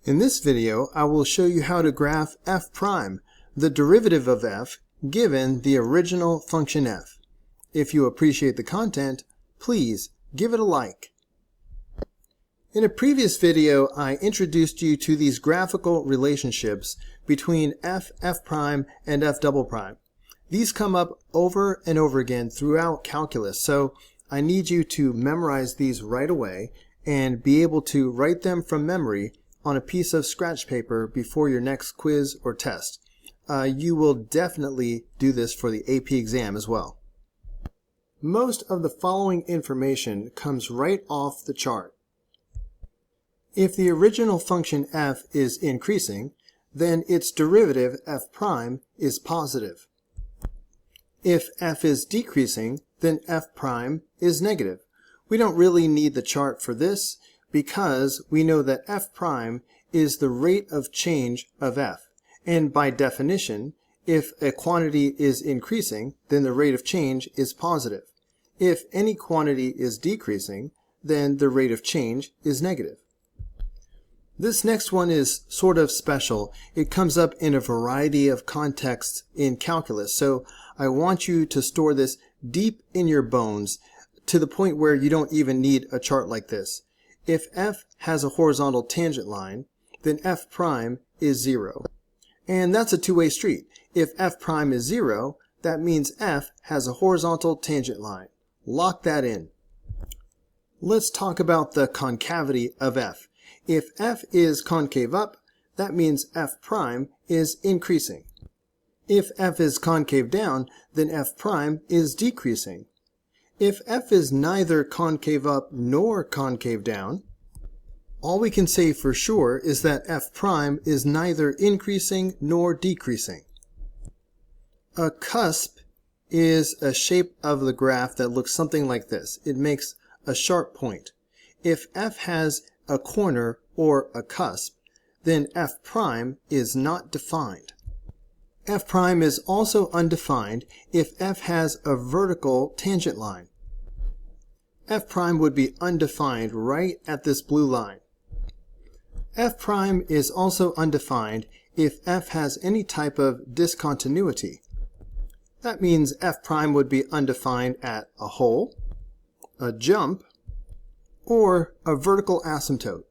In this video, I will show you how to graph f prime, the derivative of f, given the original function f. If you appreciate the content, please give it a like. In a previous video, I introduced you to these graphical relationships between f prime, and f double prime. These come up over and over again throughout calculus, so I need you to memorize these right away and be able to write them from memory on a piece of scratch paper before your next quiz or test. You will definitely do this for the AP exam as well. Most of the following information comes right off the chart. If the original function f is increasing, then its derivative f prime is positive. If f is decreasing, then f prime is negative. We don't really need the chart for this because we know that f prime is the rate of change of f. And by definition, if a quantity is increasing, then the rate of change is positive. If any quantity is decreasing, then the rate of change is negative. This next one is sort of special. It comes up in a variety of contexts in calculus, so I want you to store this deep in your bones to the point where you don't even need a chart like this. If f has a horizontal tangent line, then f prime is 0. And that's a two-way street. If f prime is 0, that means f has a horizontal tangent line. Lock that in. Let's talk about the concavity of f. If f is concave up, that means f prime is increasing. If f is concave down, then f prime is decreasing. If f is neither concave up nor concave down, all we can say for sure is that f prime is neither increasing nor decreasing. A cusp is a shape of the graph that looks something like this. It makes a sharp point. If f has a corner or a cusp, then f prime is not defined. F prime is also undefined if f has a vertical tangent line. F prime would be undefined right at this blue line. F prime is also undefined if f has any type of discontinuity. That means f prime would be undefined at a hole, a jump, or a vertical asymptote.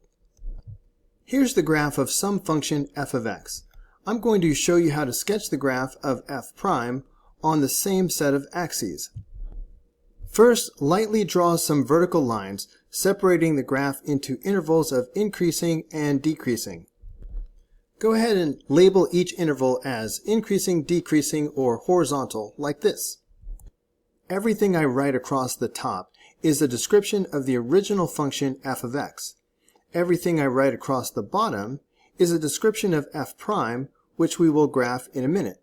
Here's the graph of some function f of x. I'm going to show you how to sketch the graph of f prime on the same set of axes. First, lightly draw some vertical lines separating the graph into intervals of increasing and decreasing. Go ahead and label each interval as increasing, decreasing, or horizontal, like this. Everything I write across the top is a description of the original function f of x. Everything I write across the bottom is a description of f prime, which we will graph in a minute.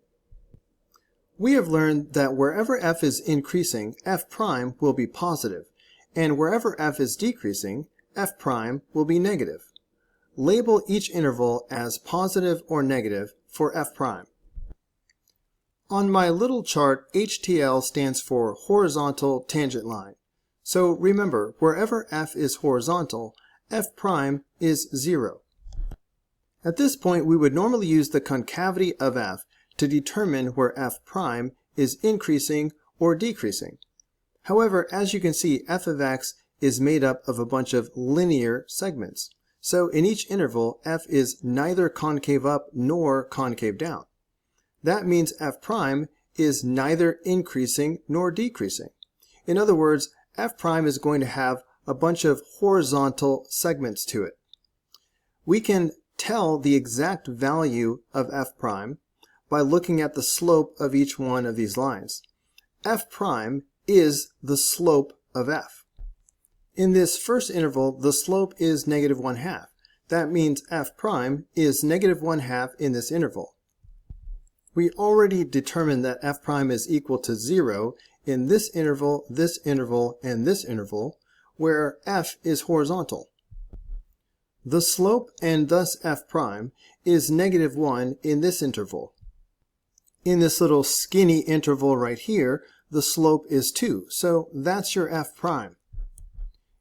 We have learned that wherever f is increasing, f prime will be positive, and wherever f is decreasing, f prime will be negative. Label each interval as positive or negative for f prime. On my little chart, HTL stands for horizontal tangent line. So remember, wherever f is horizontal, f prime is 0. At this point, we would normally use the concavity of f to determine where f prime is increasing or decreasing. However, as you can see, f of x is made up of a bunch of linear segments. So in each interval, f is neither concave up nor concave down. That means f prime is neither increasing nor decreasing. In other words, f prime is going to have a bunch of horizontal segments to it. We can tell the exact value of f prime by looking at the slope of each one of these lines. F prime is the slope of f. In this first interval, the slope is negative 1/2. That means f prime is negative 1/2 in this interval. We already determined that f prime is equal to 0 in this interval, and this interval, where f is horizontal. The slope, and thus f prime, is negative 1 in this interval. In this little skinny interval right here, the slope is 2, so that's your f prime.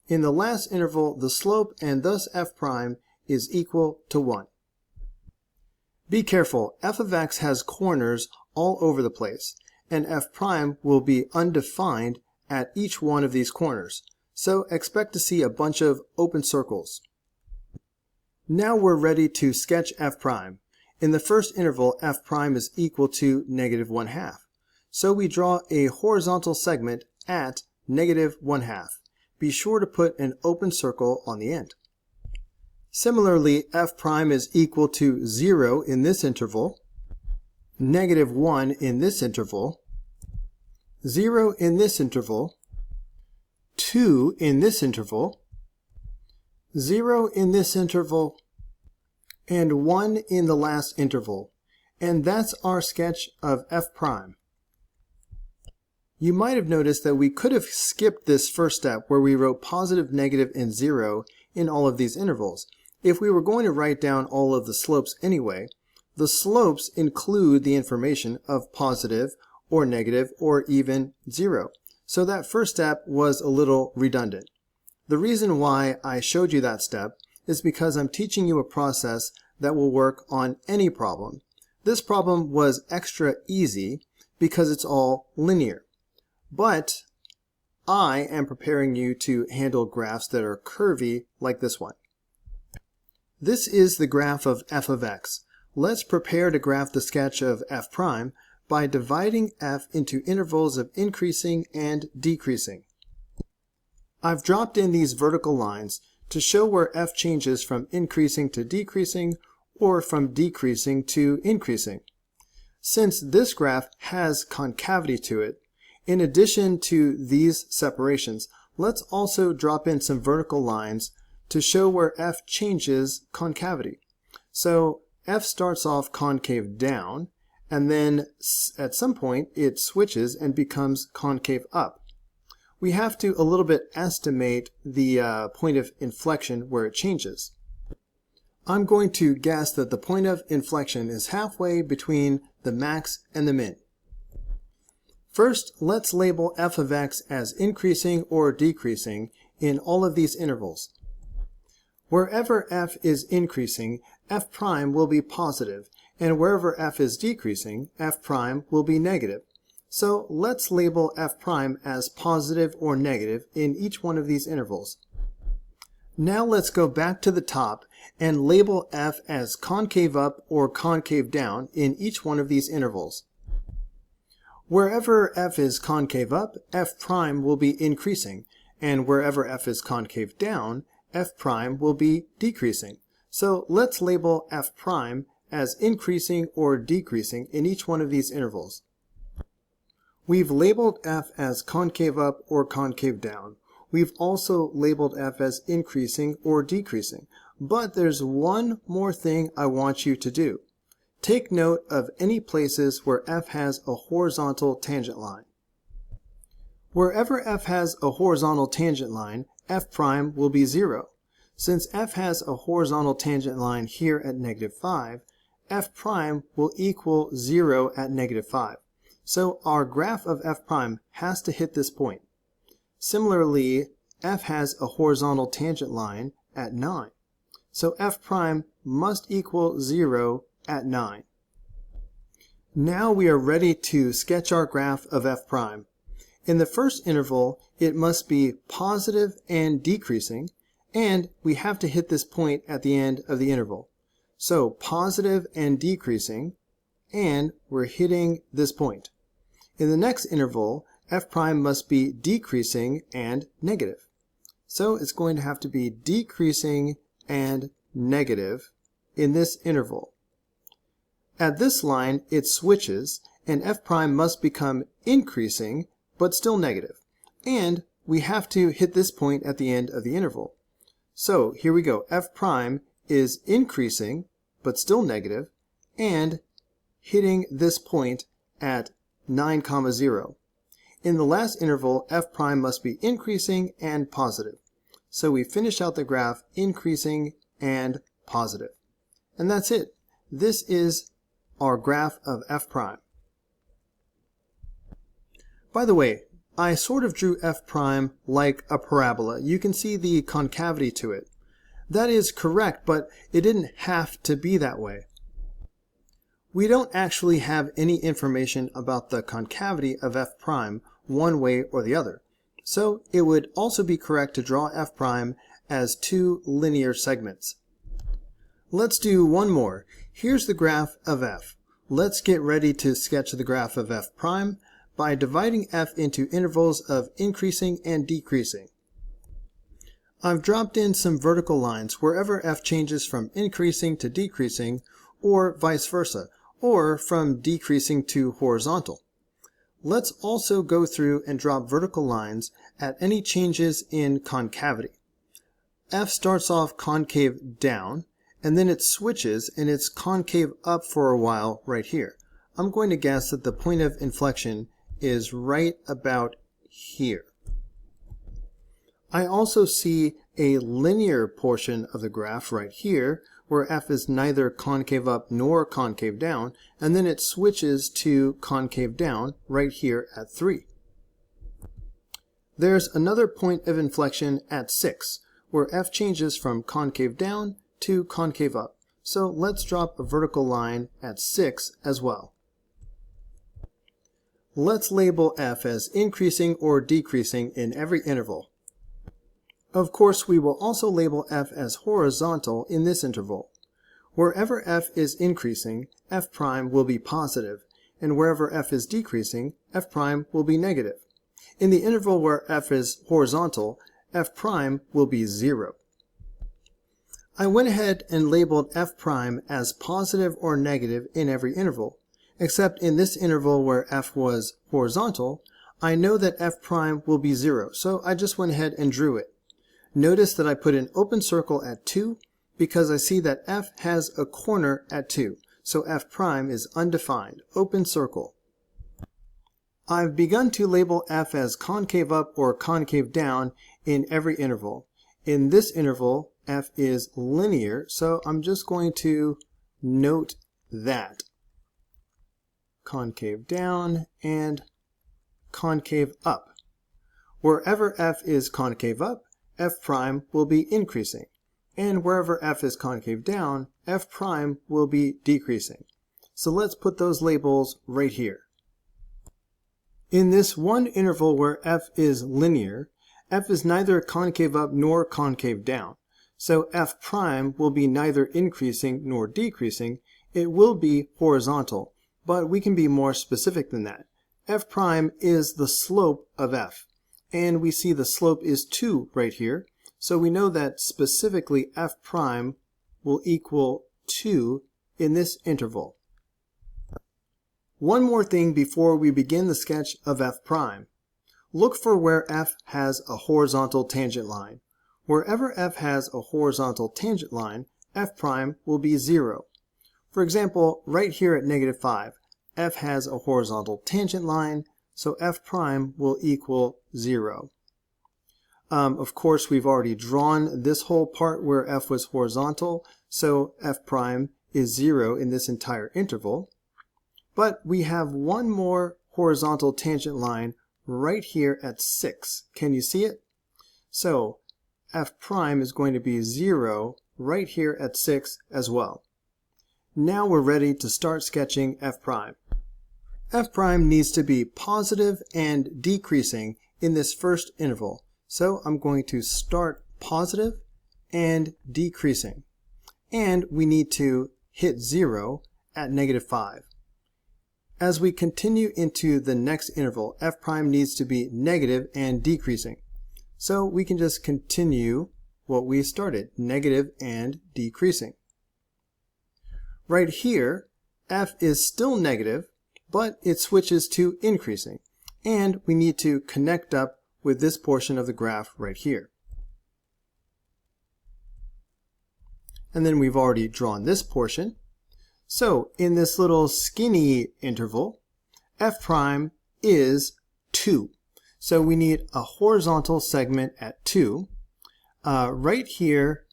In the last interval, the slope, and thus f prime, is equal to 1. Be careful, f of x has corners all over the place, and f prime will be undefined at each one of these corners, so expect to see a bunch of open circles. Now we're ready to sketch f prime. In the first interval, f prime is equal to -1/2. So we draw a horizontal segment at -1/2. Be sure to put an open circle on the end. Similarly, f prime is equal to 0 in this interval, -1 in this interval, 0 in this interval, 2 in this interval, 0 in this interval, and 1 in the last interval. And that's our sketch of f prime. You might have noticed that we could have skipped this first step where we wrote positive, negative, and 0 in all of these intervals. If we were going to write down all of the slopes anyway, the slopes include the information of positive or negative or even 0. So that first step was a little redundant. The reason why I showed you that step is because I'm teaching you a process that will work on any problem. This problem was extra easy because it's all linear. But I am preparing you to handle graphs that are curvy like this one. This is the graph of f of x. Let's prepare to graph the sketch of f prime by dividing f into intervals of increasing and decreasing. I've dropped in these vertical lines to show where f changes from increasing to decreasing or from decreasing to increasing. Since this graph has concavity to it, in addition to these separations, let's also drop in some vertical lines to show where f changes concavity. So f starts off concave down, and then at some point it switches and becomes concave up. We have to a little bit estimate the point of inflection where it changes. I'm going to guess that the point of inflection is halfway between the max and the min. First, let's label f of x as increasing or decreasing in all of these intervals. Wherever f is increasing, f prime will be positive, and wherever f is decreasing, f prime will be negative. So let's label f prime as positive or negative in each one of these intervals. Now let's go back to the top and label f as concave up or concave down in each one of these intervals. Wherever f is concave up, f prime will be increasing, and wherever f is concave down, f prime will be decreasing. So let's label f prime as increasing or decreasing in each one of these intervals. We've labeled f as concave up or concave down. We've also labeled f as increasing or decreasing. But there's one more thing I want you to do. Take note of any places where f has a horizontal tangent line. Wherever f has a horizontal tangent line, f prime will be 0. Since f has a horizontal tangent line here at -5, f prime will equal 0 at -5. So our graph of f prime has to hit this point. Similarly, f has a horizontal tangent line at 9. So f prime must equal 0 at 9. Now we are ready to sketch our graph of f prime. In the first interval, it must be positive and decreasing, and we have to hit this point at the end of the interval. So positive and decreasing, and we're hitting this point. In the next interval, f prime must be decreasing and negative. So it's going to have to be decreasing and negative in this interval. At this line, it switches, and f prime must become increasing, but still negative. And we have to hit this point at the end of the interval. So here we go. F prime is increasing, but still negative, and hitting this point at 9, 0. In the last interval, f prime must be increasing and positive. So we finish out the graph increasing and positive. And that's it. This is our graph of f prime. By the way, I sort of drew f prime like a parabola. You can see the concavity to it. That is correct, but it didn't have to be that way. We don't actually have any information about the concavity of f prime one way or the other. So it would also be correct to draw f prime as two linear segments. Let's do one more. Here's the graph of f. Let's get ready to sketch the graph of f prime by dividing f into intervals of increasing and decreasing. I've dropped in some vertical lines wherever f changes from increasing to decreasing, or vice versa, or from decreasing to horizontal. Let's also go through and drop vertical lines at any changes in concavity. F starts off concave down, and then it switches and it's concave up for a while right here. I'm going to guess that the point of inflection is right about here. I also see a linear portion of the graph right here where f is neither concave up nor concave down, and then it switches to concave down right here at 3. There's another point of inflection at 6 where f changes from concave down to concave up. So let's drop a vertical line at 6 as well. Let's label f as increasing or decreasing in every interval. Of course, we will also label f as horizontal in this interval. Wherever f is increasing, f prime will be positive, and wherever f is decreasing, f prime will be negative. In the interval where f is horizontal, f prime will be 0. I went ahead and labeled f prime as positive or negative in every interval, except in this interval where f was horizontal, I know that f prime will be 0, so I just went ahead and drew it. Notice that I put an open circle at 2 because I see that f has a corner at 2, so f prime is undefined, open circle. I've begun to label f as concave up or concave down in every interval. In this interval, f is linear, so I'm just going to note that. Concave down and concave up. Wherever f is concave up, f prime will be increasing, and wherever f is concave down, f prime will be decreasing. So let's put those labels right here. In this one interval where f is linear, f is neither concave up nor concave down, so f prime will be neither increasing nor decreasing. It will be horizontal, but we can be more specific than that. F prime is the slope of f, and we see the slope is 2 right here, so we know that specifically f prime will equal 2 in this interval. One more thing before we begin the sketch of f prime. Look for where f has a horizontal tangent line. Wherever f has a horizontal tangent line, f prime will be 0. For example, right here at -5, f has a horizontal tangent line, so f prime will equal 0. Of course, we've already drawn this whole part where f was horizontal, so f prime is 0 in this entire interval. But we have one more horizontal tangent line right here at 6. Can you see it? So f prime is going to be 0 right here at 6 as well. Now we're ready to start sketching f prime. F prime needs to be positive and decreasing in this first interval. So I'm going to start positive and decreasing. And we need to hit 0 at -5. As we continue into the next interval, f prime needs to be negative and decreasing. So we can just continue what we started, negative and decreasing. Right here, f is still negative, but it switches to increasing. And we need to connect up with this portion of the graph right here. And then we've already drawn this portion. So in this little skinny interval, f prime is 2. So we need a horizontal segment at 2. Right here,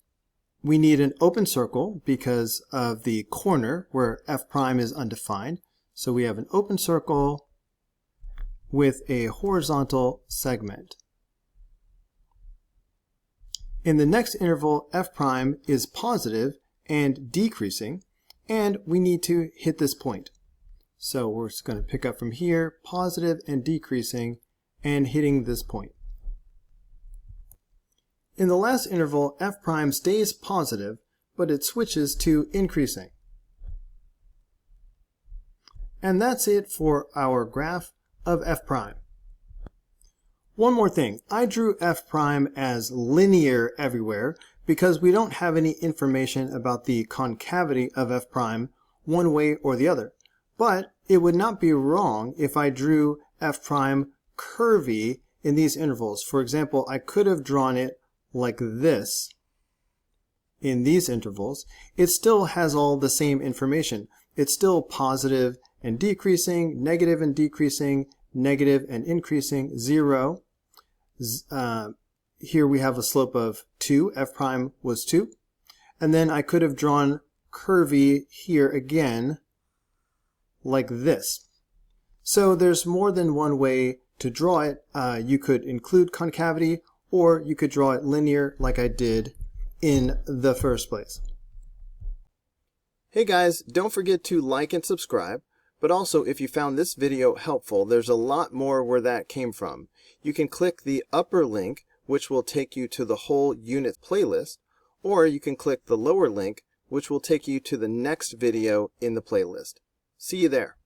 we need an open circle because of the corner where f prime is undefined. So we have an open circle with a horizontal segment. In the next interval, f prime is positive and decreasing, and we need to hit this point. So we're just going to pick up from here, positive and decreasing, and hitting this point. In the last interval, f prime stays positive, but it switches to increasing. And that's it for our graph of f prime. One more thing, I drew f prime as linear everywhere because we don't have any information about the concavity of f prime one way or the other. But it would not be wrong if I drew f prime curvy in these intervals. For example, I could have drawn it like this in these intervals. It still has all the same information. It's still positive and decreasing, negative and decreasing, negative and increasing, 0. Here we have a slope of 2. F prime was 2. And then I could have drawn curvy here again like this. So there's more than one way to draw it. You could include concavity, or you could draw it linear like I did in the first place. Hey guys, don't forget to like and subscribe, but also if you found this video helpful, there's a lot more where that came from. You can click the upper link, which will take you to the whole unit playlist, or you can click the lower link, which will take you to the next video in the playlist. See you there.